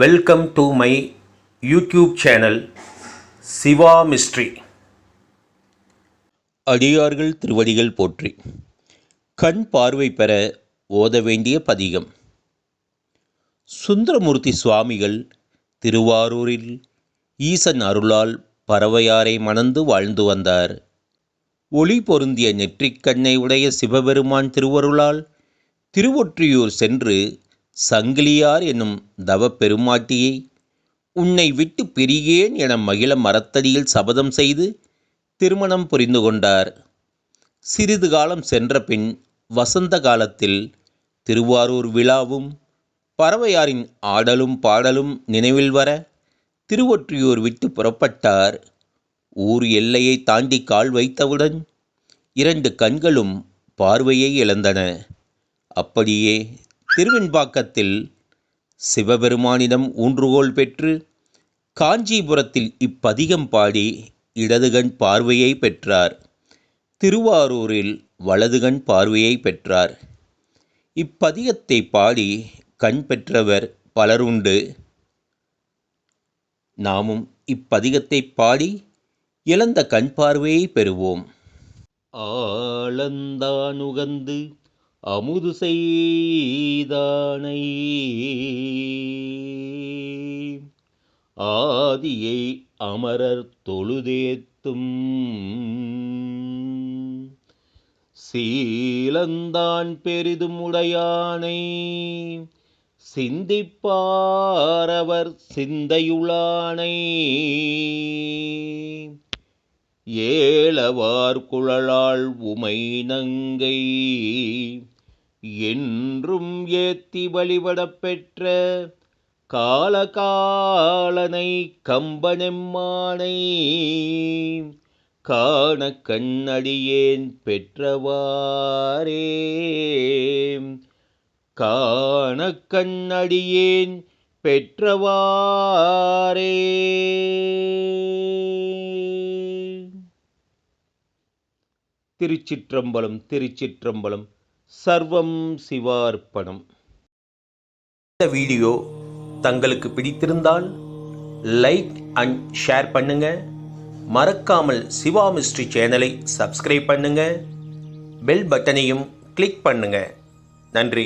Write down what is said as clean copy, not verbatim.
Welcome to my YouTube channel Shiva mystery. அடியார்கள் திருவடிகள் போற்றி. கண் பார்வை பெற ஓத வேண்டிய பதிகம். சுந்தரமூர்த்தி சுவாமிகள் திருவாரூரில் ஈசன் அருளால் பறவையாரை மணந்து வாழ்ந்து வந்தார். ஒளி பொருந்திய நெற்றிக்கண்ணை உடைய சிவபெருமான் திருவருளால் திருவொற்றியூர் சென்று சங்கிலியார் என்னும் தவப்பெருமாட்டியை உன்னை விட்டு பிரியேன் என மகிழ மரத்தடியில் சபதம் செய்து திருமணம் புரிந்து கொண்டார். சிறிது காலம் சென்ற பின் வசந்த காலத்தில் திருவாரூர் விழாவும் பறவையாரின் ஆடலும் பாடலும் நினைவில் வர திருவொற்றியூர் விட்டு புறப்பட்டார். ஊர் எல்லையை தாண்டி கால் வைத்தவுடன் 2 கண்களும் பார்வையை இழந்தன. அப்படியே திருவெண்பாக்கத்தில் சிவபெருமானிடம் ஊன்றுகோல் பெற்று காஞ்சிபுரத்தில் இப்பதிகம் பாடி இடதுகண் பார்வையை பெற்றார். திருவாரூரில் வலதுகண் பார்வையை பெற்றார். இப்பதிகத்தை பாடி கண் பெற்றவர் பலருண்டு. நாமும் இப்பதிகத்தை பாடி இழந்த கண் பார்வையை பெறுவோம். ஆளந்தானுகந்து அமுது செய்தானை ஆதியை அமரர் தொழுதேத்தும் சீலந்தான் பெரிதும் உடையானை சிந்திப்பாரவர் சிந்தையுளானை ஏலவார் குழலாள் உமை நங்கை என்றும் ஏத்தி வழிபடப் பெற்ற காலகாலனை கம்பனெம்மானை காண கண்ணடியேன் பெற்றவாரே காண கண்ணடியேன் பெற்றவாரே. திருச்சிற்றம்பலம் திருச்சிற்றம்பலம். சர்வம் சிவார்ப்பணம். இந்த வீடியோ தங்களுக்கு பிடித்திருந்தால் லைக் அண்ட் ஷேர் பண்ணுங்க. மறக்காமல் சிவா மிஸ்ட்ரி சேனலை சப்ஸ்கிரைப் பண்ணுங்க. பெல் பட்டனையும் கிளிக் பண்ணுங்க. நன்றி.